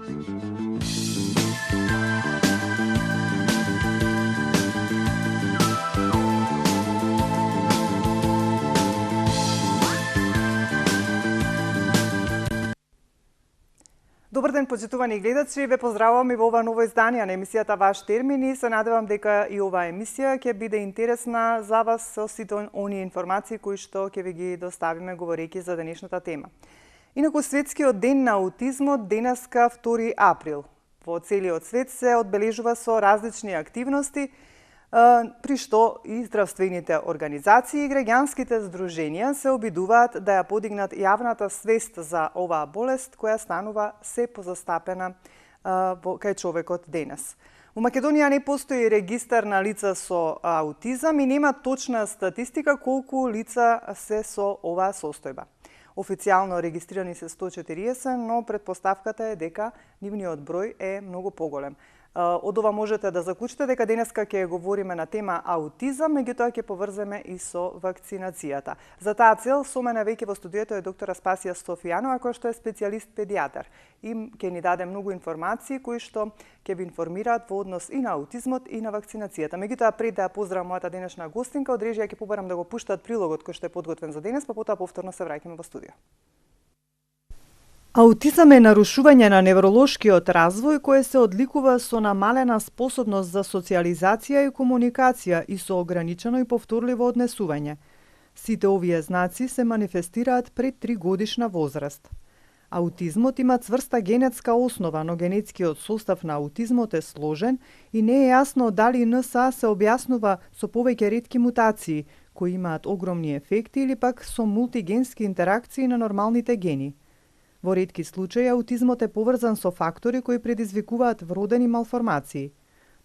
Добар ден, почитувани гледачи, ве поздравувам и во ова ново издание на емисијата Ваш термин и се надевам дека и оваа емисија ќе биде интересна за вас со сите оние информации кои што ќе ви ги доставиме говорејќи за денешната тема. Инаку светскиот ден на аутизмот денеска 2 април. Во целиот свет се одбележува со различни активности, при што и здравствените организации и граѓанските здруженија се обидуваат да ја подигнат јавната свест за оваа болест која станува се позастапена кај човекот денес. Во Македонија не постои регистар на лица со аутизам и нема точна статистика колку лица се со оваа состојба. Официјално регистрирани се 140, но претпоставката е дека нивниот број е многу поголем. Од ова можете да заклучите дека денеска ќе говориме на тема аутизам, меѓутоа ќе поврземе и со вакцинацијата. За таа цел со мене веќе во студиото е доктора Спасија Стофијанова, која што е специјалист педијатар. И ќе ни даде многу информации кои што ќе ви информираат во однос и на аутизмот и на вакцинацијата. Меѓутоа пред да ја поздравам мојата денешна гостинка, од режија ќе побарам да го пуштат прилогот кој што е подготвен за денес, па потоа повторно се враќаме во студио. Аутизам е нарушување на невролошкиот развој кое се одликува со намалена способност за социјализација и комуникација и со ограничено и повторливо однесување. Сите овие знаци се манифестираат пред 3 годишна возраст. Аутизмот има цврста генетска основа, но генетскиот состав на аутизмот е сложен и не е јасно дали НСА се објаснува со повеќе ретки мутации, кои имаат огромни ефекти или пак со мултигенски интеракции на нормалните гени. Во ретки случаи аутизмот е поврзан со фактори кои предизвикуваат вродени малформации.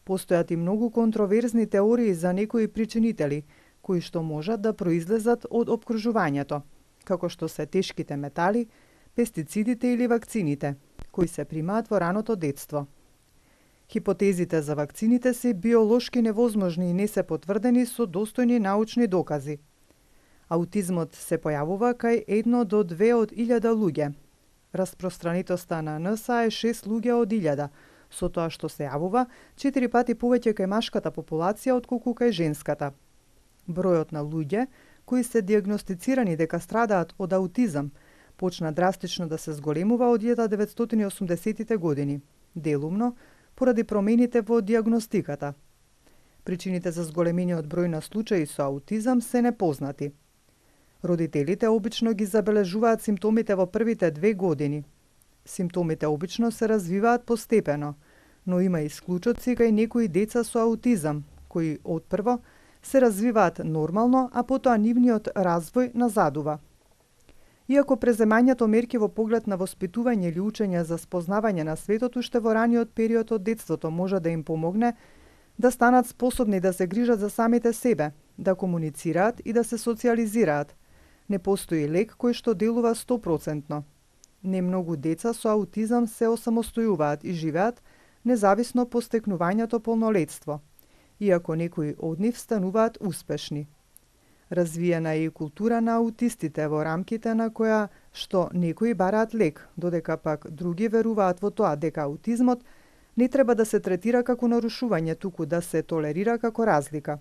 Постојат и многу контроверзни теории за некои причинители, кои што можат да произлезат од опкружувањето, како што се тешките метали, пестицидите или вакцините, кои се примаат во раното детство. Хипотезите за вакцините се биолошки невозможни и не се потврдени со достојни научни докази. Аутизмот се појавува кај 1 до 2 од 1000 луѓе. Распространитоста на НСА е 6 луѓе од 1000, со тоа што се јавува 4 пати повеќе кај машката популација отколку кај женската. Бројот на луѓе кои се диагностицирани дека страдаат од аутизам почна драстично да се зголемува од 1980-тите години, делумно поради промените во диагностиката. Причините за зголемениот број на случаи со аутизам се непознати. Родителите обично ги забележуваат симптомите во првите 2 години. Симптомите обично се развиваат постепено, но има и исклучоци кај некои деца со аутизам, кои отпрво се развиваат нормално, а потоа нивниот развој назадува. Иако преземањето мерки во поглед на воспитување или учење за спознавање на светот уште во раниот период од детството може да им помогне да станат способни да се грижат за самите себе, да комуницираат и да се социјализираат. Не постои лек кој што делува 100%. Не многу деца со аутизам се осамостојуваат и живеат независно по стекнувањето полнолетство, иако некои од нив стануваат успешни. Развиена е и култура на аутистите во рамките на која што некои бараат лек, додека пак други веруваат во тоа дека аутизмот не треба да се третира како нарушување, туку да се толерира како разлика.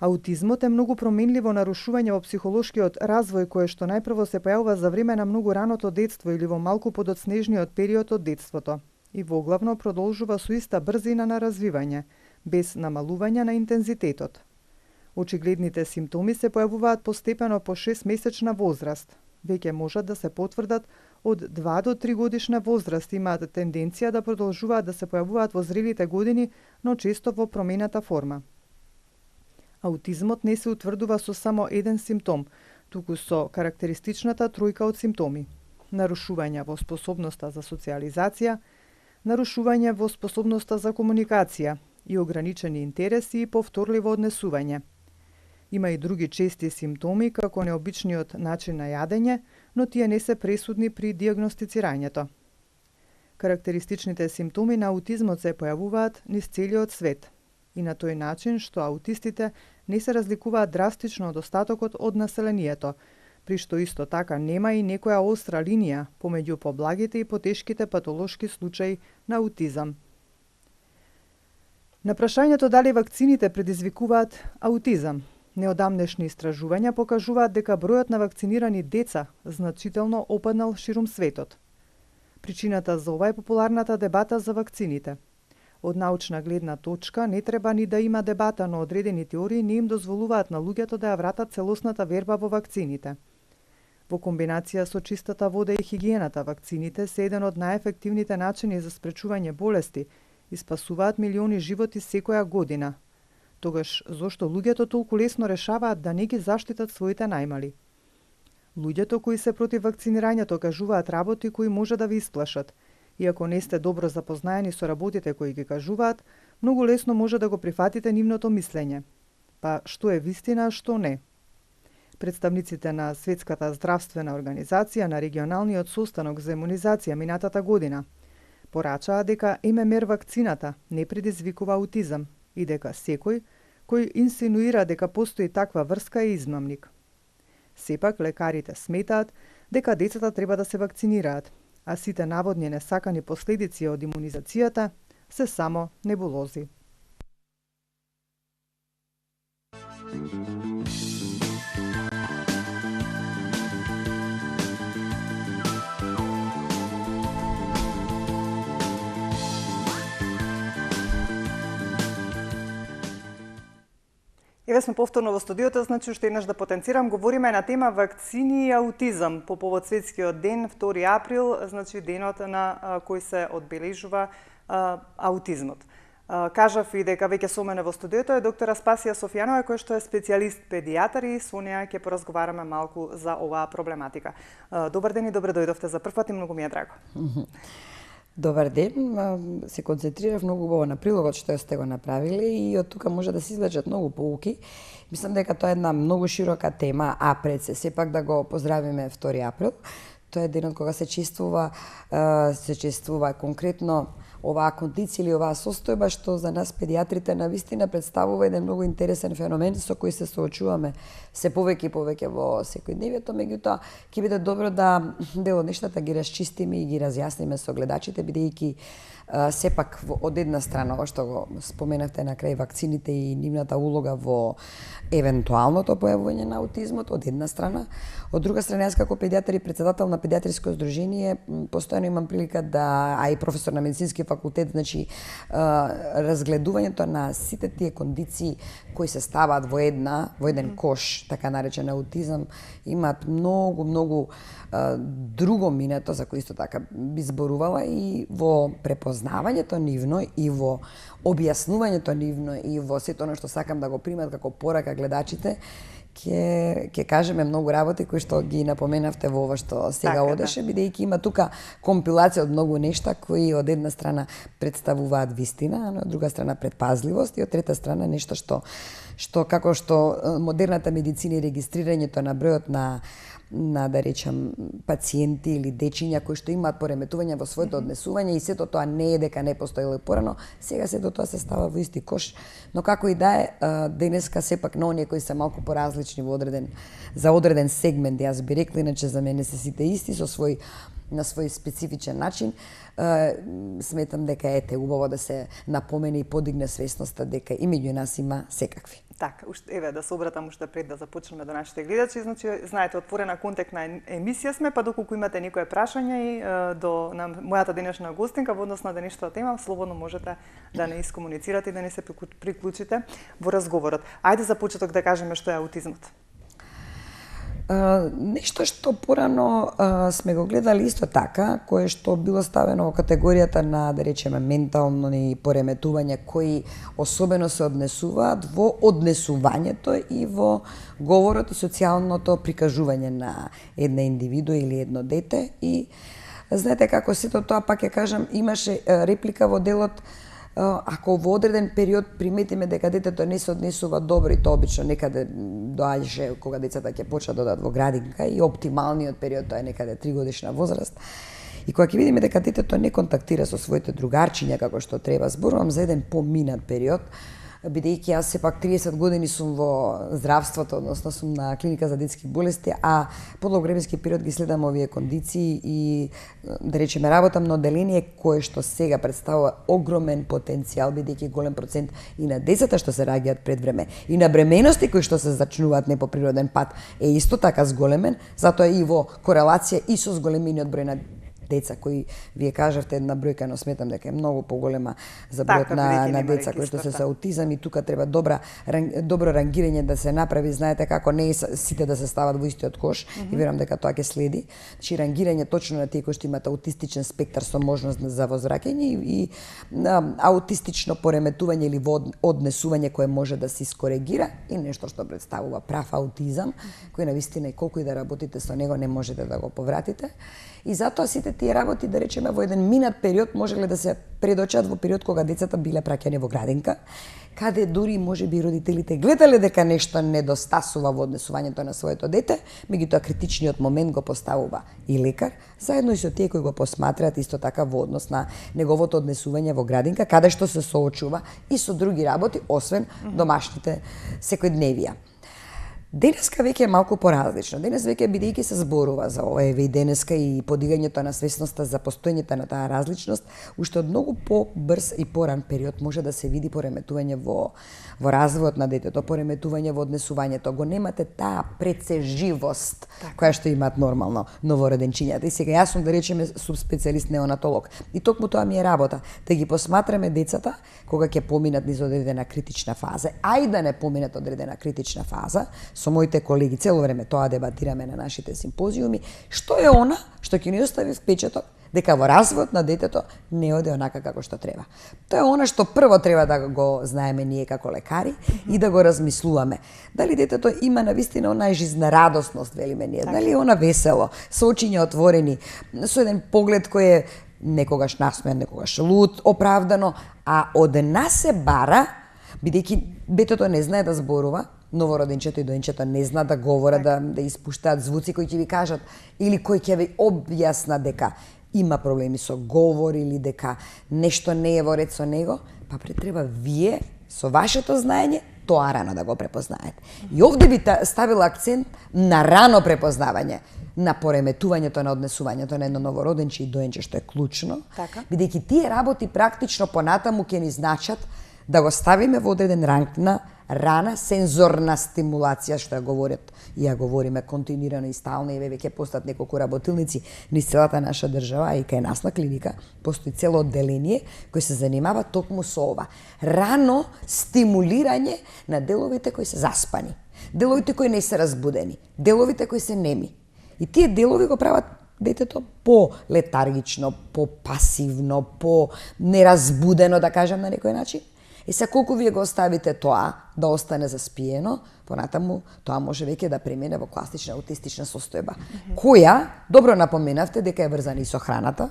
Аутизмот е многу променливо нарушување во психолошкиот развој кое што најпрво се појавува за време на многу раното детство или во малку подоцнежниот период од детството и воглавно продолжува со иста брзина на развивање, без намалување на интензитетот. Очигледните симптоми се појавуваат постепено по 6-месечна возраст. Веќе можат да се потврдат од 2 до 3 годишна возраст, имаат тенденција да продолжуваат да се појавуваат во зрелите години, но често во промената форма. Аутизмот не се утврдува со само еден симптом, туку со карактеристичната тројка од симптоми: нарушување во способноста за социјализација, нарушување во способноста за комуникација и ограничени интереси и повторливо однесување. Има и други чести симптоми, како необичниот начин на јадење, но тие не се пресудни при диагностицирањето. Карактеристичните симптоми на аутизмот се појавуваат низ целиот свет и на тој начин што аутистите не се разликуваат драстично од остатокот од населението, при што исто така нема и некоја остра линија помеѓу поблагите и потешките патолошки случаи на аутизам. На прашањето дали вакцините предизвикуваат аутизам, неодамнешни истражувања покажуваат дека бројот на вакцинирани деца значително опаднал ширум светот. Причината за ова е популарната дебата за вакцините. Од научна гледна точка не треба ни да има дебата, но одредени теории не им дозволуваат на луѓето да ја вратат целосната верба во вакцините. Во комбинација со чистата вода и хигиената, вакцините се еден од најефективните начини за спречување болести и спасуваат милиони животи секоја година. Тогаш, зошто луѓето толку лесно решаваат да не ги заштитат своите најмали? Луѓето кои се против вакцинирањето кажуваат работи кои може да ви исплашат. И ако не сте добро запознаени со работите кои ги кажуваат, многу лесно може да го прифатите нивното мислење. Па што е вистина, а што не? Представниците на Светската здравствена организација на регионалниот состанок за имунизација минатата година порачаа дека ММР вакцината не предизвикува аутизам и дека секој кој инсинуира дека постои таква врска е измамник. Сепак, лекарите сметаат дека децата треба да се вакцинираат, а сите наводни несакани последици од имунизацијата се само небулози. Еве сме повторно во студиото, значи уште еднаш да потенцирам, говориме на тема вакцини и аутизам по повод светскиот ден 2 април, значи денот на кој се одбележува аутизмот. Кажав и дека веќе со мене во студиото е доктора Спасија Софијанова, која што е специјалист педијатар и со неа ќе поразговараме малку за оваа проблематика. Добар ден и добре дојдовте за прв пат и многу ми е драго. Добар ден, се концентрирав многу убаво на прилогот што сте го направиле и од тука може да се извлечат многу поуки. Мислам дека тоа е една многу широка тема, а пред се сепак да го поздравиме 2 април. Тоа е денот кога се чествува конкретно оваа кондиција или оваа состојба што за нас педијатрите навистина представува еден многу интересен феномен со кој се соочуваме се повеќе и повеќе во секојдневието, меѓутоа ќе биде добро да дел од нештата ги расчистиме и ги разјасниме со гледачите, бидејќи сепак од една страна, ова што го споменавте на крај, вакцините и нивната улога во евентуалното појавување на аутизмот, од една страна. Од друга страна, јас како педијатар и председател на педиатриско здружение, постојано имам прилика да, а и професор на медицински факултет, значи разгледувањето на сите тие кондиции кои се ставаат во еден кош, така наречен аутизам, имаат многу друго минато за кој исто така би зборувала и во препознавањето нивно и во објаснувањето нивно и во сето оно што сакам да го примат како порака гледачите, ќе кажеме многу работи кои што ги напоменавте во ова што сега одеше, бидејќи има тука компилација од многу нешта кои од една страна представуваат вистина, а од друга страна предпазливост и од трета страна нешто што како што модерната медицина и регистрирањето на бројот на да речам пациенти или дечиња кои што имаат пореметување во своето однесување и сето тоа не е дека не постоело порано, сега сето тоа се става во исти кош, но како и да е, денеска сепак на оние кои се малку поразлични за одреден сегмент, јас би рекла, иначе за мене се сите исти на свој специфичен начин, сметам дека убаво да се напомене и подигне свесноста дека и меѓу нас има секакви. Така, еве да се обратам уште пред да започнеме до нашите гледачи, значи знаете отворена контактна емисија сме, па доколку имате некое прашање и до мојата денешна гостинка во однос на денешната тема, слободно можете да не искомуницирате и да не се приклучите во разговорот. Ајде за почеток да кажеме што е аутизмот. Нешто што порано сме го гледали исто така, кое што било ставено во категоријата на, да речеме, ментални пореметувања кои особено се однесуваат во однесувањето и во говорот и социјалното прикажување на една индивидуа или едно дете. И знаете како сето тоа, пак ја кажам, имаше реплика во делот. Ако во одреден период приметиме дека детето не се однесува добро, и тоа обично некаде доаѓаше кога децата ќе почнат да одат во градинка и оптималниот период тоа е некаде 3 годишна возраст. И кога ќе видиме дека детето не контактира со своите другарчиња како што треба, зборувам за еден поминат период, бидејќи јас сепак 30 години сум во здравството, односно сум на клиника за детски болести, а подолг временски период ги следам овие кондиции и да речеме работам на одделение кое што сега представува огромен потенцијал, бидејќи голем процент и на децата што се раѓаат пред време и на бременности кои што се зачнуваат не по природен пат е исто така зголемен, затоа и во корелација и со зголемениот број на деца кои вие кажавте една бројка, но сметам дека е многу поголема за бројот на деца кои што се со аутизам и тука треба добро рангирање да се направи, знаете како не сите да се стават во истиот кош и верувам дека тоа ќе следи. Значи рангирање точно на тие кои што имаат аутистичен спектар со можност за возвраќање и аутистично пореметување или однесување кое може да се искоригира и нешто што представува прав аутизам, кој навистина и колку и да работите со него не можете да го повратите. И затоа сите тие работи, да речеме, во еден минат период можеле да се предочат во период кога децата биле праќани во градинка, каде дури можеби родителите гледале дека нешто недостасува во однесувањето на своето дете, меѓутоа критичниот момент го поставува и лекар, заедно и со тие кои го посматраат исто така во однос на неговото однесување во градинка, каде што се соочува и со други работи, освен домашните секојдневија. Денеска веќе е малку поразлично. Денес веќе бидејќи се зборува за ова, еве и денеска и подигањето на свесноста за постоењето на таа различност, уште од многу побрз и поран период може да се види пореметување во развојот на детето, пореметување во однесувањето. Го немате таа прецеживост која што имаат нормално новороденчињата. И сега јас сум, да речеме, субспецијалист неонатолог. И токму тоа ми е работа, да ги посматраме децата кога ќе поминат низ одредена критична фаза, а и да не поминат одредена критична фаза. Со моите колеги цело време тоа дебатираме на нашите симпозиуми, што е она што ќе ни остави впечаток дека во развојот на детето не оде онака како што треба. Тоа е она што прво треба да го знаеме ние како лекари и да го размислуваме. Дали детето има навистина онаа жизнерадосност, велиме ние, дали е она весело, со очиња отворени, со еден поглед кој е некогаш насмеан, некогаш луд, оправдано, а од нас се бара, бидејќи детето не знае да зборува, новороденчето и доенчето не знаат да говорат, да испуштаат звуци кои ќе ви кажат или кои ќе ви објасна дека има проблеми со говор или дека нешто не е во ред со него, па треба вие со вашето знаење тоа рано да го препознаете. И овде би ставила акцент на рано препознавање на пореметувањето на однесувањето на едно новороденче и доенче, што е клучно, бидејќи тие работи практично понатаму ќе ни значат да го ставиме во одреден ранг на рана сензорна стимулација, што ја говорат и ја говориме континуирано и стално, и веќе постат неколку работилници низ целата наша држава, и кај нас на клиника постои цело одделение кој се занимава токму со ова. Рано стимулирање на деловите кои се заспани, деловите кои не се разбудени, деловите кои се неми. И тие делови го прават детето по-летаргично, по-пасивно, по-неразбудено, да кажам на некој начин. И се колку вие го оставите тоа да остане заспиено, понатаму тоа може веќе да премине во класична аутистична состојба, која, добро напоменавте, дека е врзана и со храната,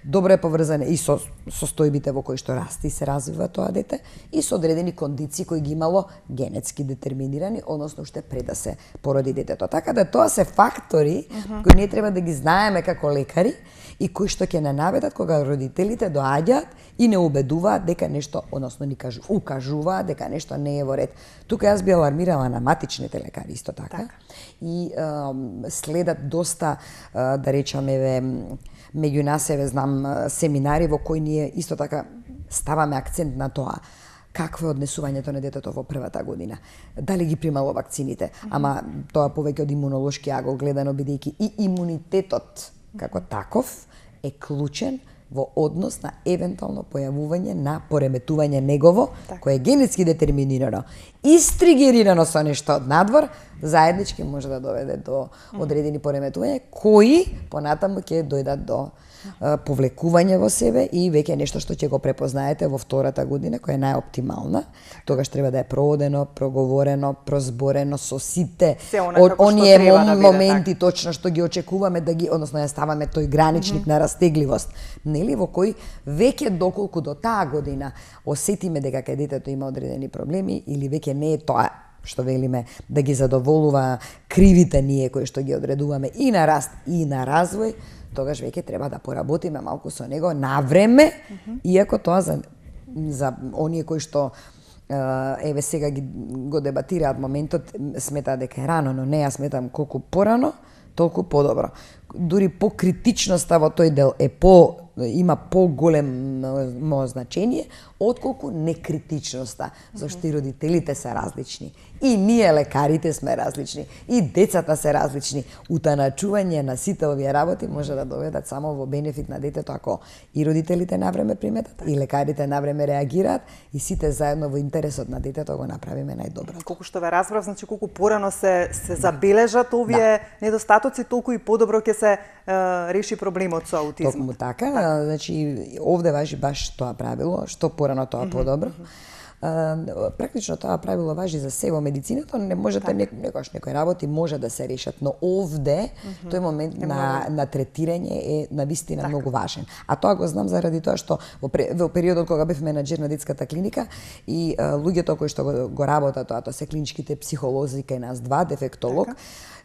добро е поврзана и со состојбите во кои што расте и се развива тоа дете, и со одредени кондиции кои ги имало генетски детерминирани, односно уште пред да се породи детето. Така да тоа се фактори кои ние треба да ги знаеме како лекари и кои што ќе не наведат кога родителите доаѓаат и не убедуваат дека нешто, односно ни укажуваат дека нешто не е во ред. Тука јас би алармирала на матичните лекари исто така. И следат доста, да речеме, меѓу нас знам семинари во кои ние исто така ставаме акцент на тоа какво е однесувањето на детето во првата година. Дали ги примало вакцините, ама тоа повеќе од имунолошки агол гледано, бидејќи и имунитетот како таков е клучен во однос на евентуално појавување на пореметување негово, кој е генетски детерминирано, истригерирано со нешто од надвор, заеднички може да доведе до одредени пореметувања, кои понатаму ќе дојдат до повлекување во себе и веќе нешто што ќе го препознаете во втората година, која е најоптимална. Тогаш треба да е проодено, проговорено, прозборено со сите оние моменти точно што ги очекуваме да ги, односно ја ставаме тој граничник на растегливост, нели, во кој веќе доколку до таа година осетиме дека кај детето има одредени проблеми или веќе не е тоа што велиме да ги задоволува кривите ние кои што ги одредуваме и на раст и на развој, тогаш веќе треба да поработиме малку со него на време, иако тоа за оние кои што еве сега го дебатираат моментот, сметаат дека е рано, но не, ја сметам колку порано, толку подобро. Дури покритичноста во тој дел има поголемо значење отколку некритичноста, зашто и родителите се различни. И ние лекарите сме различни, и децата се различни. Утаначување на сите овие работи може да доведат само во бенефит на детето ако и родителите навреме приметат, и лекарите навреме реагираат, и сите заедно во интересот на детето го направиме најдобро. Колку што ве разбрав, значи колку порано се забележат овие недостатоци, толку и подобро ќе се реши проблемот со аутизмот. Токму така, значи овде важи баш тоа правило, што порано тоа подобро. Практично тоа правило важи за се во медицината, не можете некои работи може да се решат, но овде тој момент на третирање е навистина многу важен. А тоа го знам заради тоа што во периодот кога бев менаџер на детската клиника и луѓето кои што го работат тоа се клиничките психолози кај нас два, дефектолог,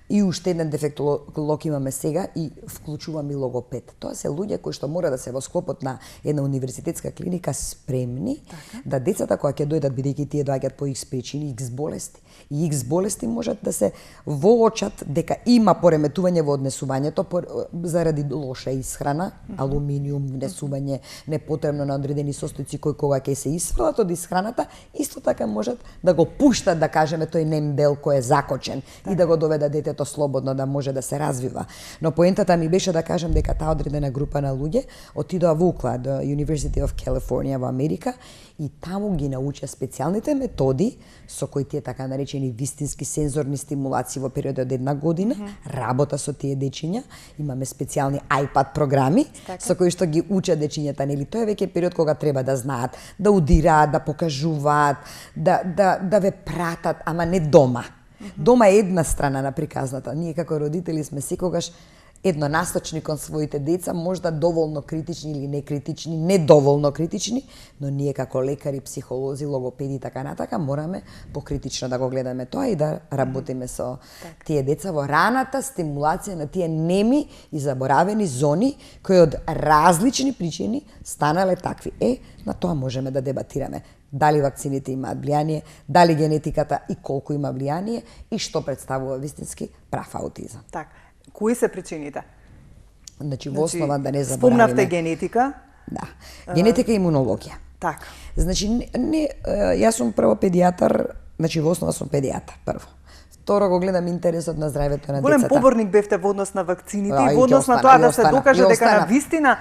и уште еден дефектолог имаме сега и вклучувам и логопед. Тоа се луѓе кои што мора да се во склопот на една универзитетска клиника спремни да децата кога ќе дојдат, бидејќи тие доаѓаат по X причини, X болести. И X болести можат да се воочат дека има пореметување во однесувањето заради лоша исхрана, алуминиум, внесување непотребно на одредени состојци кои кога ќе се исфрлат од исхраната, исто така можат да го пуштат, да кажеме, тој нем дел кој е закочен и да го доведат детето слободно да може да се развива. Но поентата ми беше да кажам дека таа одредена група на луѓе отидоа во UCLA, до University of California во Америка, и таму ги научија специјалните методи со кои тие така наречени вистински сензорни стимулации во период од една година, работа со тие дечиња, имаме специјални iPad програми со кои што ги учат дечињата, нели тоа е веќе период кога треба да знаат, да удираат, да покажуваат, да ве пратат, ама не дома. Дома е една страна на приказната. Ние како родители сме секогаш еднонасочни кон своите деца, можда доволно критични или некритични, недоволно критични, но ние како лекари, психолози, логопеди и така натака мораме покритично да го гледаме тоа и да работиме со тие деца во раната стимулација на тие неми и заборавени зони кои од различни причини станале такви. На тоа можеме да дебатираме. Дали вакцините имаат влијание, дали генетиката и колку има влијание и што представува вистински прав аутизам. Така. Кои се причините? Значи, во основа да не забораваме. Спомнавте генетика. Да. Генетика и имунологија. Така. Значи, јас сум прво педијатар, значи во основа сум педијатар прво. Второ го гледам интересот на здравјето на децата. Голем поборник бевте во однос на вакцините и во однос на тоа да се докаже дека на вистина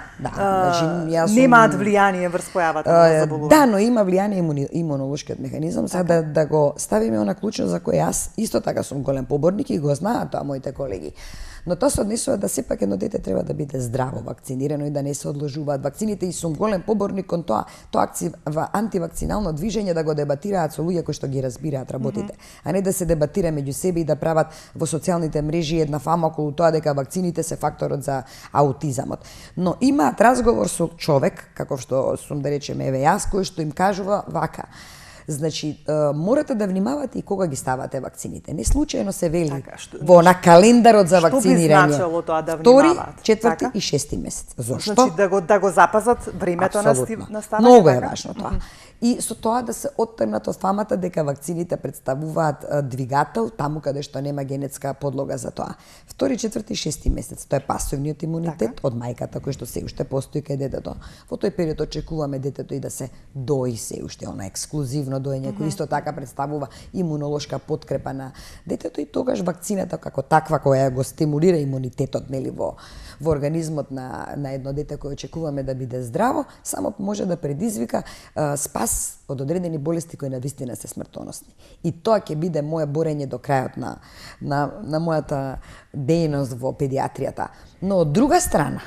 немаат влијание врз појавата на заболување. Да, но има влијание имунолошкиот механизам, сега да го ставиме она клучно за кој јас исто така сум голем поборник и го знаат тоа моите колеги. Но тоа се однесува да сепак едно дете треба да биде здраво вакцинирано и да не се одложуваат вакцините, и сум голем поборник кон тоа антивакцинално движење да го дебатираат со луѓе кои што ги разбираат работите, а не да се дебатира меѓу себе и да прават во социјалните мрежи една фама околу тоа дека вакцините се факторот за аутизамот. Но имаат разговор со човек, каков што сум да речеме еве јас, кој што им кажува вака: значи, морате да внимавате и кога ги ставате вакцините. Не случајно се вели во на календарот за вакцинирање. Што би значило тоа да внимаваат? 2, 4 и 6 месец. Зошто? Значи да го запазат времето на ставање. Многу е важно тоа. И со тоа да се оттргнат од фамата дека вакцините представуваат двигател таму каде што нема генетска подлога за тоа. 2, 4 и 6 месец, тоа е пасивниот имунитет од мајката кој што се уште постои кај детето. Во тој период очекуваме детето и да се дои се уште, она ексклузивно доење кој исто така представува имунолошка подкрепа на детето, и тогаш вакцината како таква која го стимулира имунитетот, нели, во организмот на едно дете кој очекуваме да биде здраво, само може да предизвика спас од одредени болести кои навистина се смртоносни. И тоа ќе биде моје борење до крајот на мојата дејност во педиатријата. Но од друга страна,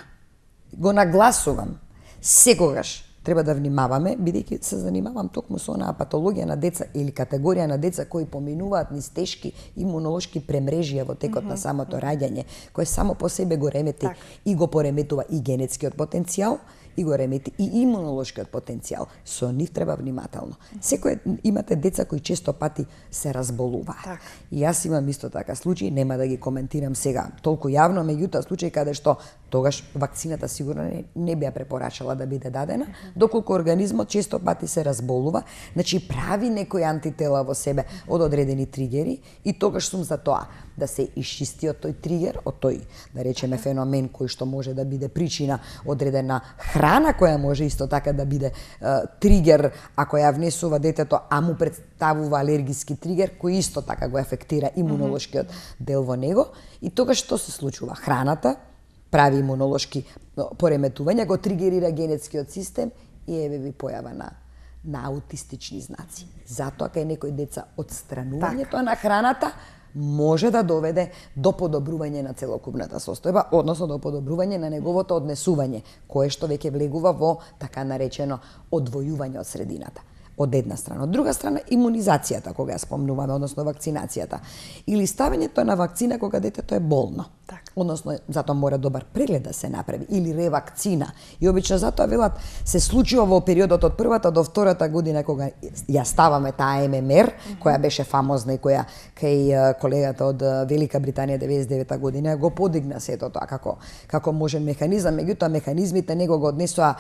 го нагласувам, секогаш треба да внимаваме, бидејќи се занимавам токму со онаа патологија на деца или категорија на деца кои поминуваат низ тешки имунолошки премрежија во текот на самото раѓање, кој само по себе го ремети и го пореметува и генетскиот потенцијал и го ремети и имунолошкиот потенцијал. Со нив треба внимателно. Секој имате деца кои често пати се разболуваат. И јас имам исто така случаи, нема да ги коментирам сега толку јавно, меѓутоа случаи каде што тогаш вакцината сигурно не би ја препорачала да биде дадена, доколку организмот често пати се разболува, значи прави некои антитела во себе од одредени тригери и тогаш сум за тоа да се исчисти од тој тригер, од тој, да речеме, феномен кој што може да биде причина одредена храна која може исто така да биде тригер ако ја внесува детето, а му представува алергиски тригер кој исто така го ефектира имунолошкиот дел во него и тогаш што се случува? Храната прави имунолошки пореметувања, го тригерира генетскиот систем и еве ви појава на аутистични знаци. Затоа кај некои деца отстранувањето на храната може да доведе до подобрување на целокупната состојба, односно до подобрување на неговото однесување, кое што веќе влегува во така наречено одвојување од средината. Од една страна. Од друга страна, имунизацијата, кога ја спомнуваме, односно вакцинацијата. Или ставењето на вакцина кога детето е болно. Односно, затоа мора добар преглед да се направи. Или ревакцина. И обично затоа велат се случува во периодот од првата до втората година кога ја ставаме таа ММР, која беше фамозна и која кај колегата од Велика Британија 99-та година го подигна сето тоа како можен механизам, меѓутоа механизмите него го однесоа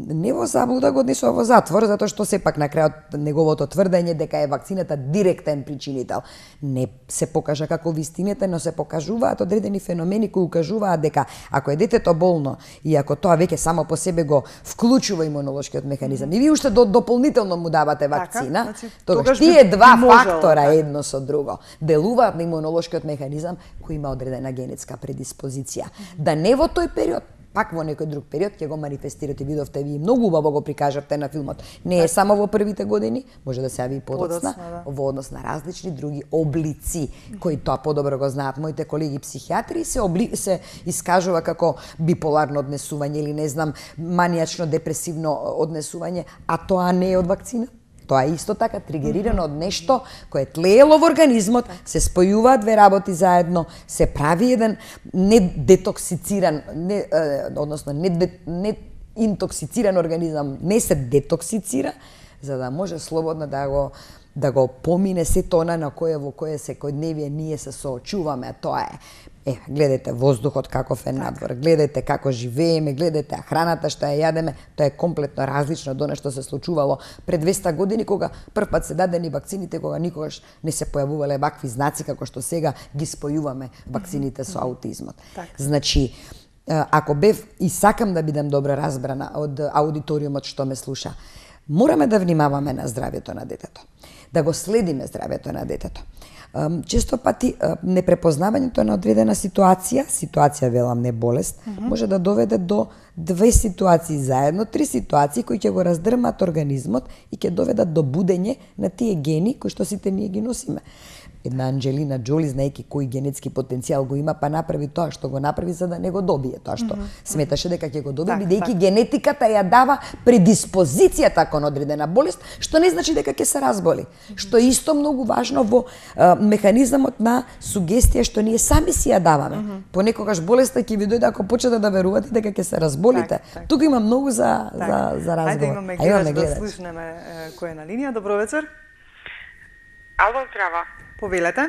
не во заблуда, го однесоа во затвор, затоа што сепак на крајот неговото тврдење дека е вакцината директен причинител не се покажа како вистината, но се покажуваат одредени феномени кои укажуваат дека ако е детето болно и ако тоа веќе само по себе го вклучува имунолошкиот механизам и ви уште дополнително му давате вакцина, тогаш тие два фактора едно со друго делуваат на имунолошкиот механизам кој има одредена генетска предиспозиција. Да не во тој период, пак во некој друг период ќе го манифестирате, видовте ви многу убаво го прикажавте на филмот. Не е само во првите години, може да се јави и подоцна, во однос на различни други облици, кои тоа подобро го знаат моите колеги психијатри, се искажува како биполарно однесување или не знам, манијачно депресивно однесување, а тоа не е од вакцина. Тоа е исто така тригерирано од нешто кое тлеело во организмот, се спојуваат две работи заедно, се прави еден недетоксициран, односно не интоксициран организам, не се детоксицира, за да може слободно да го помине сето она на во кое секојдневие ние се соочуваме, тоа е гледате воздухот каков е надвор, гледате како живееме, гледате храната што ја јадеме, тоа е комплетно различно од она што се случувало пред 200 години кога првпат се дадени вакцините, кога никогаш не се појавувале вакви знаци како што сега ги спојуваме вакцините со аутизмот. Значи, ако бев и сакам да бидам добро разбрана од аудиториумот што ме слуша, мораме да внимаваме на здравјето на детето, да го следиме здравјето на детето. Често пати непрепознавањето на одредена ситуација велам не болест, може да доведе до две ситуации заедно, три ситуации кои ќе го раздрмат организмот и ќе доведат до будење на тие гени кои што сите ние ги носиме. Една Анџелина Џоли, знаејќи кој генетски потенцијал го има, па направи тоа што го направи за да не го добие, тоа што сметаше дека ќе го добие, бидејќи генетиката ја дава предиспозицијата кон одредена болест, што не значи дека ќе се разболи. Што е исто многу важно во механизмот на сугестија што ние сами си ја даваме. Понекогаш болеста ќе ви дојде ако почнете да верувате дека ќе се разболите. Тука има многу за разговор. Ајде имаме гледач да слушнеме кој е на линија. Добро вечер. Ало, здрава. Повелете.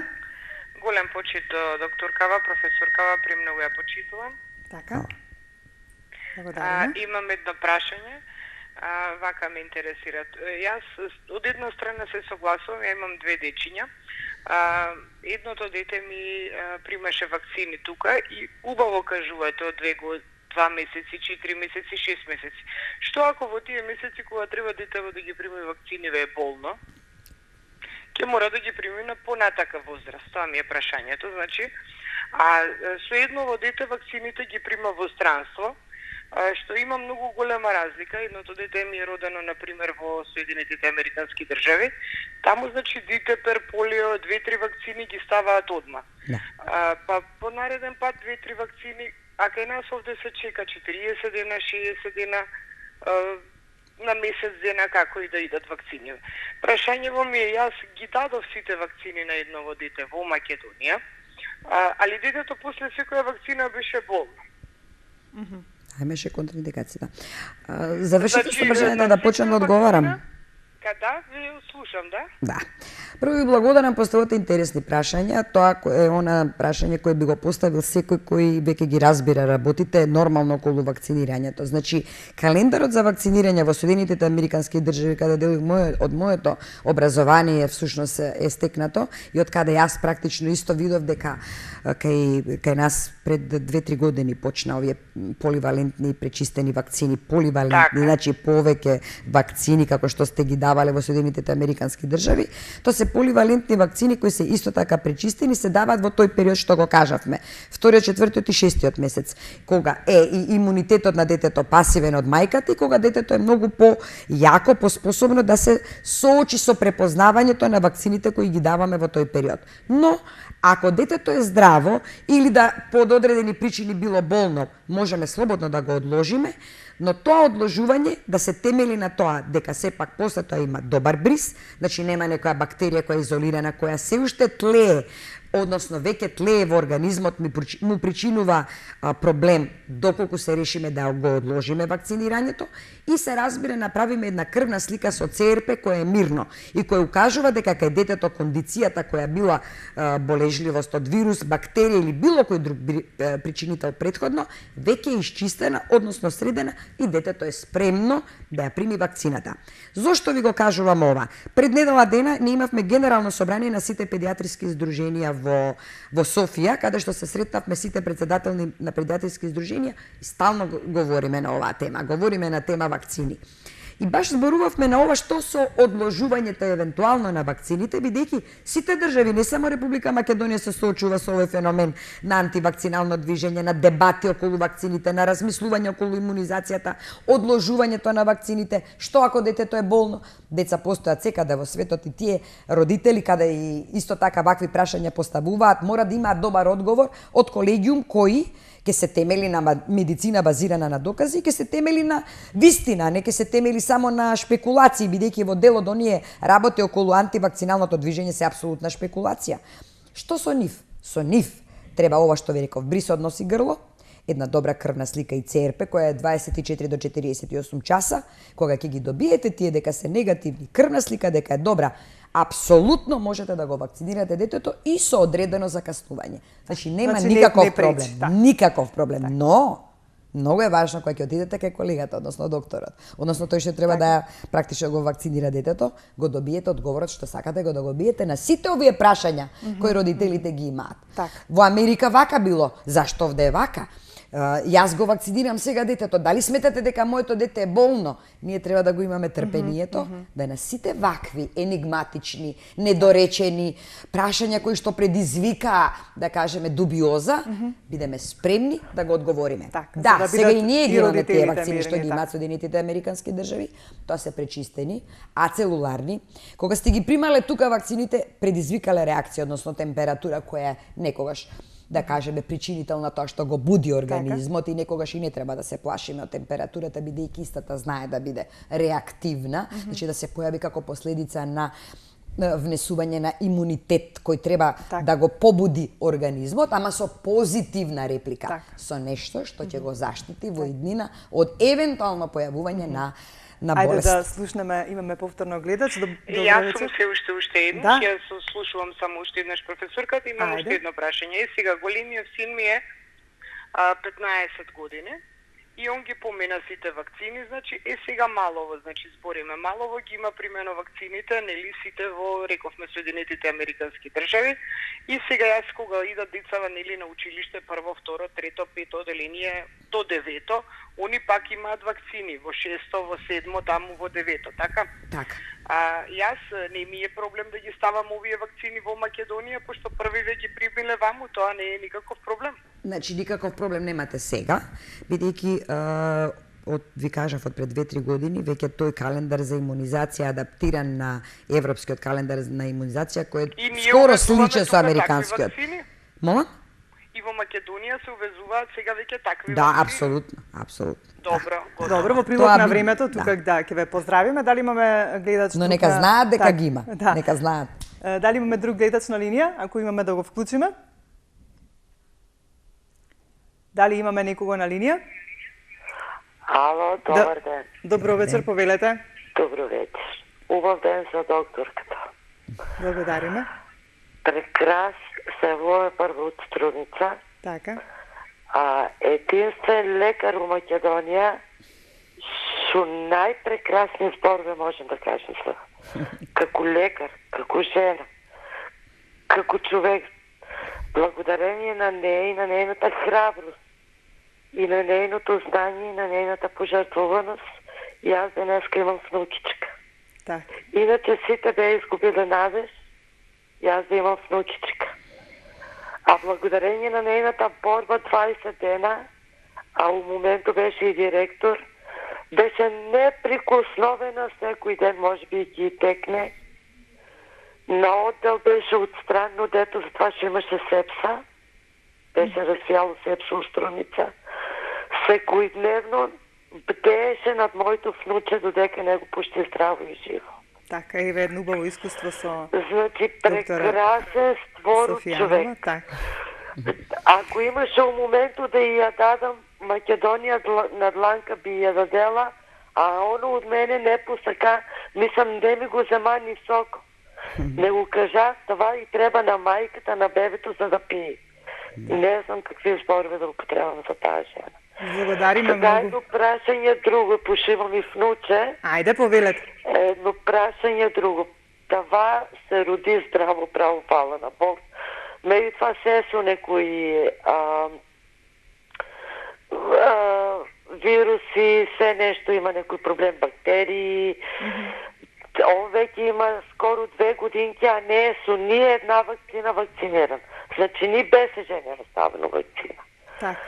Голем почит докторкава, професоркава, премногу ја почитувам. Така. Благодарам. Имам едно прашање, вака ме интересира. Јас од една страна се согласувам, ја имам две дечиња. Едното дете ми примаше вакцини тука и убаво кажувате од 2 месеци, 4 месеци, 6 месеци. Што ако во тие месеци кога треба детево да ги прими вакциниве е болно? Ќе мора да ги прими на понатака возраст. Тоа ми е прашањето. Значи, со едново дете вакцините ги прима во странство, што има многу голема разлика. Едното дете ми е родено, например, во Соединетите Американски држави. Таму, значи, дитепер, полио, 2-3 вакцини ги ставаат одма. Па по нареден пат 2-3 вакцини, а кај нас овде се чека 40 дена, 60 дена, на месец дена како и да идат вакцини. Прашањево ми е, јас ги дадов сите вакцини на едново дете во Македонија, али детето после секоја вакцина беше болно. имаше контраиндикација. Завршите Значи, со прашањето да почнам да одговарам. Да, ви слушам, да? Да. Прво ви благодарам, поставувате интересни прашања. Тоа е она прашање кое би го поставил секој кој веќе ги разбира работите нормално околу вакцинирањето. Значи, календарот за вакцинирање во Соединетите Американски држави, каде делих од моето образование всушност е стекнато и од каде јас практично исто видов дека кај нас пред 2-3 години почна овие поливалентни пречистени вакцини, поливалентни, значи повеќе вакцини како што сте ги давале во Соединетите Американски држави, тоа се поливалентни вакцини кои се исто така пречистени, се даваат во тој период што го кажавме, вториот, четвртиот и шестиот месец, кога е и имунитетот на детето пасивен од мајката и кога детето е многу по-јако, поспособно да се соочи со препознавањето на вакцините кои ги даваме во тој период. Но ако детето е здраво или да под одредени причини било болно, можеме слободно да го одложиме, но тоа одложување да се темели на тоа дека сепак после тоа има добар бриз, значи нема некоја бактерија која е изолирана, која се уште тлее, односно веќе тлее во организмот, му причинува проблем доколку се решиме да го одложиме вакцинирањето и се разбира направиме една крвна слика со ЦРП која е мирно и која укажува дека кај детето кондицијата која била болежливост од вирус, бактерија или било кој друг причинител претходно, веќе е исчистена, односно средена и детето е спремно да ја прими вакцината. Зошто ви го кажувам ова? Пред недела дена ние имавме генерално собрание на сите педиатриски издруженија во Софија, каде што се сретнавме сите претседатели на педиатриски издруженија и стално говориме на оваа тема, говориме на тема вакцини. И баш зборувавме на ова што со одложувањето евентуално на вакцините, бидејќи сите држави, не само Република Македонија, се соочува со овој феномен на антивакцинално движење, на дебати околу вакцините, на размислување околу имунизацијата, одложувањето на вакцините, што ако детето е болно. Деца постојат секаде во светот и тие родители, каде и исто така вакви прашања поставуваат, мора да имаат добар одговор од колегиум кои ќе се темели на медицина базирана на докази, ќе се темели на вистина, не ќе се темели само на шпекулации, бидејќи во дел од оние работи околу антивакциналното движење се апсолутна шпекулација. Што со нив? Со нив треба ова што ви реков, бриз односи грло, една добра крвна слика и ЦРП која е 24 до 48 часа, кога ќе ги добиете тие дека се негативни, крвна слика дека е добра, апсолутно можете да го вакцинирате детето и со одредено закаснување. Значи нема никаков проблем, никаков проблем, но многу е важно кога ќе отидете кај колегата, односно докторот, односно тој што треба да практично го вакцинира детето, го добиете одговорот што сакате да го добиете на сите овие прашања кои родителите ги имаат. Во Америка вака било, зашто овде е вака? Јас го вакцинирам сега детето, дали сметате дека моето дете е болно? Ние треба да го имаме трпението, да на сите вакви енигматични, недоречени прашања кои што предизвика, да кажеме, дубиоза, бидеме спремни да го одговориме. Да, сега и ние ги имаме тие вакцини што ги имаат Соединетите Американски држави, тоа се пречистени, ацелуларни. Кога сте ги примале тука вакцините, предизвикале реакција, односно температура која некогаш да кажеме причинител на тоа што го буди организмот и некогаш и не треба да се плашиме од температурата, бидејќи истата знае да биде реактивна, значи да се појави како последица на внесување на имунитет кој треба да го побуди организмот, ама со позитивна реплика, со нешто што ќе го заштити во иднина од евентуално појавување на болест. Ајде да слушнеме, имаме повторно гледач. Јас сум се уште еднаш, јас слушувам само уште еднаш професорката, имам уште едно прашање. Сега големиот син ми е 15 години и он ги помена сите вакцини, значи сега Малово, значи збориме Малово ги има примено вакцините, нели сите во, рековме, Соединетите Американски држави и сега јас кога идат децава нели на училиште, прво, второ, трето, пето оделение до 9-то, они пак имаат вакцини во 6-то, во 7-то, таму во 9-то, така? Така. Јас не ми е проблем да ги ставам овие вакцини во Македонија, пошто први веќе ги примиле ваму, тоа не е никаков проблем. Значи никаков проблем немате сега, бидејќи ви кажав од пред 2-3 години веќе тој календар за имунизација адаптиран на европскиот календар на имунизација кој скоро сличен со американскиот. Мола? И во Македонија се увезуваат сега веќе такви Да, апсолутно, апсолутно. Добро, во прилог на времето, тука ќе ве поздравиме. Дали имаме гледач тука? Но нека знаат дека ги има, нека знаат. Дали имаме друг гледач на линија? Ако имаме да го вклучиме? Дали имаме некого на линија? Ало, добар ден. Добро вечер, повелете. Добро вечер. Убав ден за докторката. Благодариме. Прекрас село е прво од Струмица. Така. Единствен лекар у Македонија со најпрекрасни зборови можем да кажем се. Како лекар, како жена, како човек, благодарение на неја и на нејната храброст и на нејното знање и на нејната пожртвуваност, јас денеска имам внучичка. Така. Иначе сите беа изгубиле надеж, јас да имам внучичка. А благодарение на нејната борба 20 дена, а у моменту беше и директор, беше неприкосновена секој ден, може би и ги текне. На оддел беше отстранно дето, затоа што имаше сепса. Беше развијало сепса у Струмица. Секојдневно бдееше над моето внуче додека него пушти здраво и живо. Така, еве едно убаво искуство со Значи, прекрасен створ човек. Така. Ако имаше у моменту да ја дадам Македонија на дланка би ја дадела, а оно од мене не посака, мислам не ми го зема ни сок. Не го кажа, това и треба на мајката на бебето за да пие. Не знам какви зборови да употребам за таа жена. Благодариме Сега многу. едно прашање друго, пошивам и внуче. Ајде, повелете. Едно прашање друго. Това се роди здраво, право, фала на Бог. Меѓутоа се со некои вируси, се нешто има некој проблем, бактерии. Он веќе има скоро 2 годинки, а не е со ни една вакцина вакциниран. Значи ни БСЖ не е ставено вакцина. Така.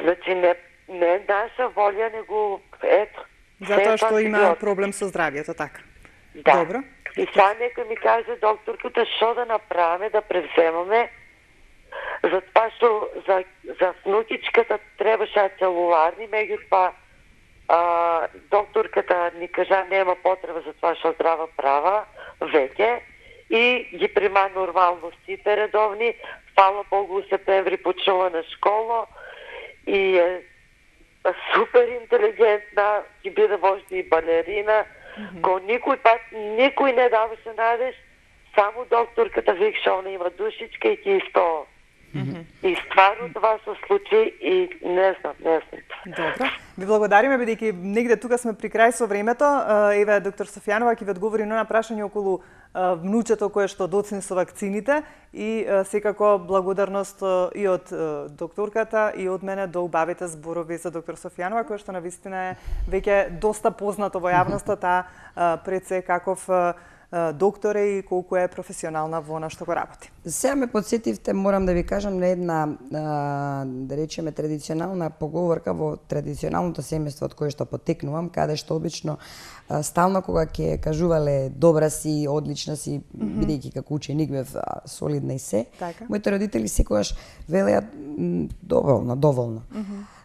Значи не е наша волја, него ето. Затоа што има проблем со здравјето, така. Да. Добро. И сега нека ми каже докторката што да направиме, да превземаме, затоа што за внучичката требаше целуларни, меѓутоа докторката ни кажа нема потреба за тоа што здрава права веќе и ги прима нормално сите редовни. Фала Богу, у септември почнува на школа и е супер интелигентна, ќе биде можда и балерина. Кој никој пат никој не даваше надеж, само докторката викаше она има душичка и ќе исто. И стварно това се случи и не знам. Добро. Ви благодариме, бидејќи негде тука сме при крај со времето. Еве, доктор Софијанова ќе ви одговори на прашање околу внучето кое што доцни со вакцините и секако благодарност и од докторката и од мене до убавите зборови за доктор Софијанова, која што навистина е веќе доста познато во јавноста, таа пред се каков доктор е и колку е професионална во она што го работи. Сега ме подсетивте, морам да ви кажам, на една, да речеме, традиционална поговорка во традиционалното семејство од кое што потекнувам, каде што обично стално кога ќе кажувале добра си, одлична си, бидејќи како ученик бев солидна и се, Така. моите родители секогаш велеа доволно.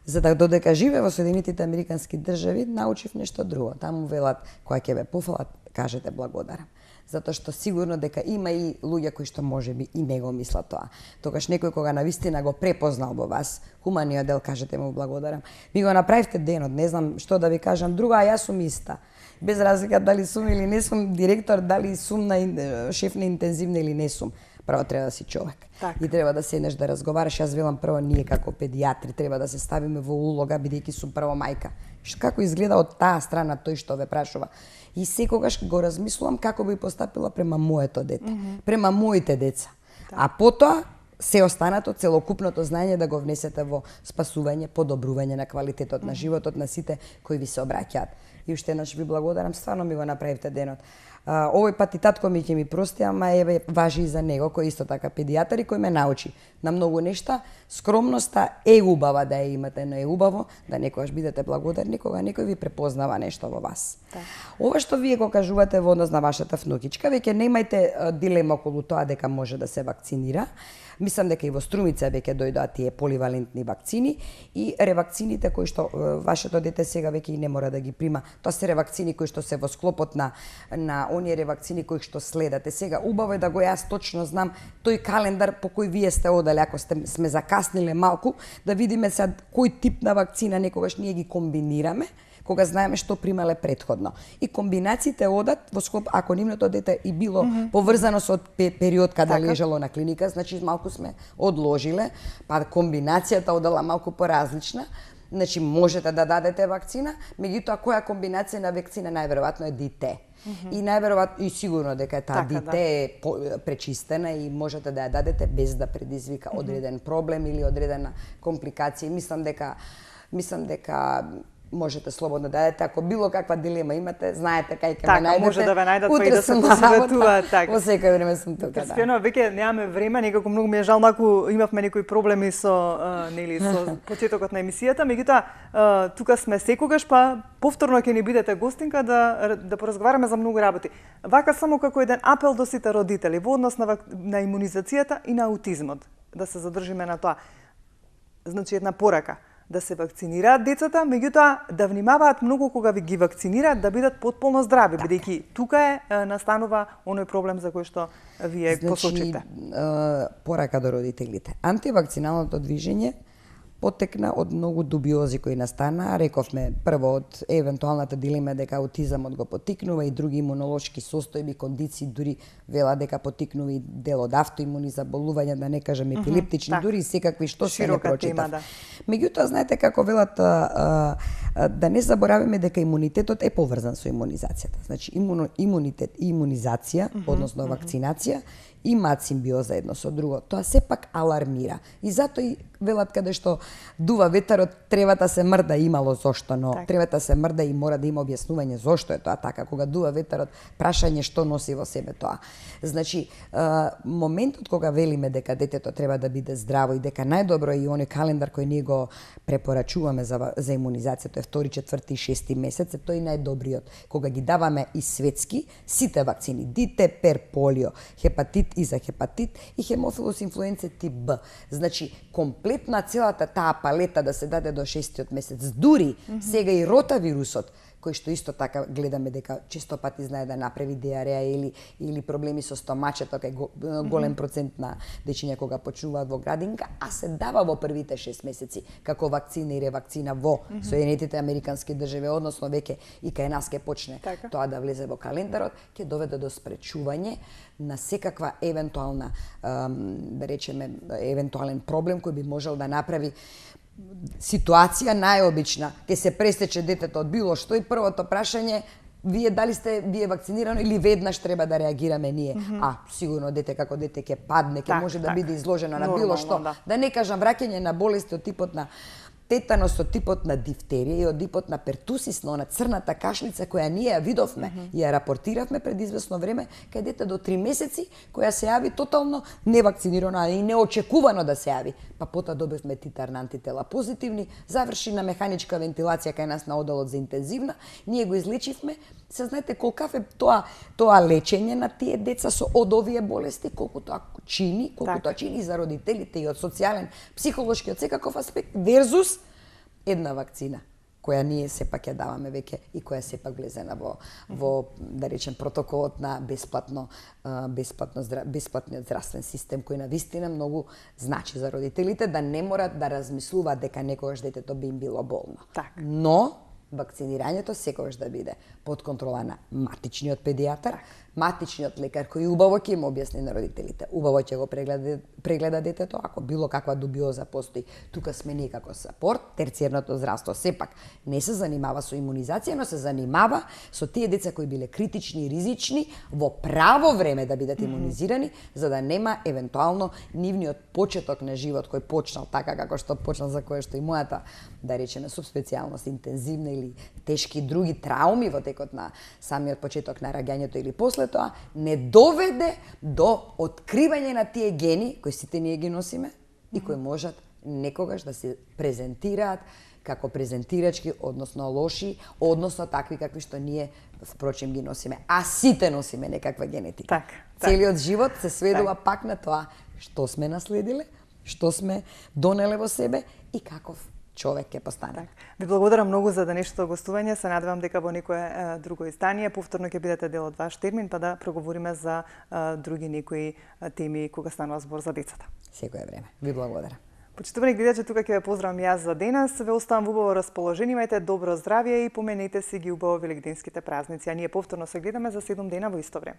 За да додека живе во Соединетите Американски држави, научив нешто друго. Таму велат, кога ќе ве пофалат, кажете благодарам. Затоа што сигурно дека има и луѓе кои што можеби и не го мислат тоа. Тогаш некој кога навистина го препознал во вас, хуманиот дел, кажете му благодарам. Ми го направивте денот, не знам што да ви кажам друго, а јас сум иста. Без разлика дали сум или не сум директор, дали сум на шеф на интензивна или не сум. Прво треба да си човек. Так. И треба да седнеш да разговараш. Јас велам прво ние како педиатри треба да се ставиме во улога бидејќи сум прво мајка. Како изгледа од таа страна тој што ве прашува. И секогаш го размислувам како би постапила према моето дете, према моите деца. А потоа се останато целокупното знаење да го внесете во спасување, подобрување на квалитетот на животот на сите кои ви се обраќаат. И уште еднаш ви благодарам, стварно ми го направивте денот. Овој пат и татко ми ќе ми прости, ама еве важи и за него, кој исто така педијатар и кој ме научи на многу нешта. Скромноста е убава да ја имате, но е убаво да некогаш бидете благодарни кога некој ви препознава нешто во вас. Да. Ова што вие го кажувате во однос на вашата внукичка, веќе немајте дилема околу тоа дека може да се вакцинира. Мислам дека и во Струмица веќе дојдоа тие поливалентни вакцини и ревакцините кои што вашето дете сега веќе и не мора да ги прима. Тоа се ревакцини кои што се во склопот на оние ревакцини кои што следате. Сега убаво е да го јас точно знам тој календар по кој вие сте одале, ако сме закасниле малку, да видиме сега кој тип на вакцина некогаш ние ги комбинираме кога знаеме што примале претходно. И комбинациите одат во склоп, ако нивното дете и било поврзано со период када лежало на клиника, значи малку сме одложиле, па комбинацијата одела малку поразлична. Значи можете да дадете вакцина, меѓутоа која комбинација на вакцина најверојатно е дите. И најверојатно и сигурно дека таа дите е пречистена и можете да ја дадете без да предизвика одреден проблем или одредена компликација. Мислам дека можете слободно да дадете. Ако било каква дилема имате, знаете кај ќе ме најдете. Може да ве најдат па и да се посоветуваат. Во секој време сум тука. Кристијана, веќе немаме време, некако многу ми е жал, малку имавме некои проблеми со со почетокот на емисијата, меѓутоа тука сме секогаш, па повторно ќе ни бидете гостинка да поразговараме за многу работи. Вака само како еден апел до сите родители во однос на имунизацијата и на аутизмот, да се задржиме на тоа. Значи една порака да се вакцинираат децата, меѓутоа да внимаваат многу кога ви ги вакцинираат, да бидат потполно здрави, бидејќи тука настанува оној проблем за кој што вие посочите. Порака до родителите. Антивакциналното движење потекна од многу дубиози кои настана. Рековме прво од евентуалната дилема дека аутизамот го потикнува и други имунолошки состојби, кондиции, дури вела дека потикнува и дел од автоимуни заболувања, да не кажам епилептични, дури и секакви што се не прочитав. Меѓутоа, знаете како велат, да не забораваме дека имунитетот е поврзан со имунизацијата. Значи имунитет и имунизација, односно вакцинација, имаат симбиоза едно со друго. Тоа сепак алармира. И затоа и велат каде што дува ветерот, тревата се мрда, имало зошто, но тревата се мрда и мора да има објаснување зошто е тоа така. Кога дува ветерот, прашање што носи во себе тоа. Значи, моментот кога велиме дека детето треба да биде здраво и дека најдобро е и оној календар кој ние го препорачуваме за имунизација, тоа е 2, 4 и 6 месец, е тој најдобриот. Кога ги даваме и светски, сите вакцини, дите, пер, полио, хепатит и за хепатит и хемофилус инфлуенце тип Б. Значи, комплетна целата таа палета да се даде до 6-тиот месец. Дури сега и ротавирусот, кој што исто така гледаме дека често пати знае да направи диареја или проблеми со стомачето, кај голем процент на дечиња кога почнуваат во градинка, а се дава во првите 6 месеци како вакцина и ревакцина во Соединетите Американски држави, односно веќе и кај нас ќе почне тоа да влезе во календарот, ќе доведе до спречување на секаква евентуална, да речеме, евентуален проблем кој би можел да направи ситуација најобична, ќе се пресече детето од било што и првото прашање вие дали сте вакцинирано или веднаш треба да реагираме ние. Сигурно дете како дете ќе падне, ќе може да биде изложено на било што. Да не кажам враќање на болести од типот на тетанос, од типот на дифтерија и од типот на пертусис, но на црната кашлица која ние ја видовме и ја рапортиравме пред известно време, кај дете до 3 месеци која се јави тотално невакцинирано и неочекувано да се јави. Па потоа добивме титар на антитела позитивни, заврши на механичка вентилација кај нас на оделот за интензивна, ние го излечивме. Се знаете колкав е тоа лечење на тие деца со од овие болести, колку тоа чини за родителите и од социјален, психолошки, од секаков аспект, верзус една вакцина која ние сепак ја даваме веќе и која сепак влезена во да речем протоколот на бесплатниот здравствен систем кој навистина многу значи за родителите да не морат да размислуваат дека некогаш детето би им било болно. Но вакцинирањето секогаш да биде под контрола на матичниот педијатар, матичниот лекар кој убаво ќе им објасни на родителите. Убаво ќе го прегледа детето, ако било каква дубиоза постои. Тука сме ние како сапорт, терцијерното здравство сепак не се занимава со имунизација, но се занимава со тие деца кои биле критични и ризични во право време да бидат имунизирани, за да нема евентуално нивниот почеток на живот кој почнал така како што почнал, за кое што и мојата, да речеме, субспецијалност интензивна или тешки други трауми во текот на самиот почеток на раѓањето или после тоа, не доведе до откривање на тие гени кои сите ние ги носиме и кои можат некогаш да се презентираат како презентирачки, односно лоши, односно такви какви што ние впрочем ги носиме. А сите носиме некаква генетика. Целиот живот се сведува пак на тоа што сме наследиле, што сме донеле во себе и каков човек ќе постане. Ви благодарам многу за денешното гостување. Се надевам дека во некое друго издание повторно ќе бидете дел од ваш термин, па да проговориме за други некои теми кога станува збор за децата. Секое време. Ви благодарам. Почитувани гледачи, тука ќе ве поздравам јас за денес. Ве оставам во убаво расположение, имајте добро здравје и поменете си ги убаво великденските празници. А ние повторно се гледаме за 7 дена во исто време.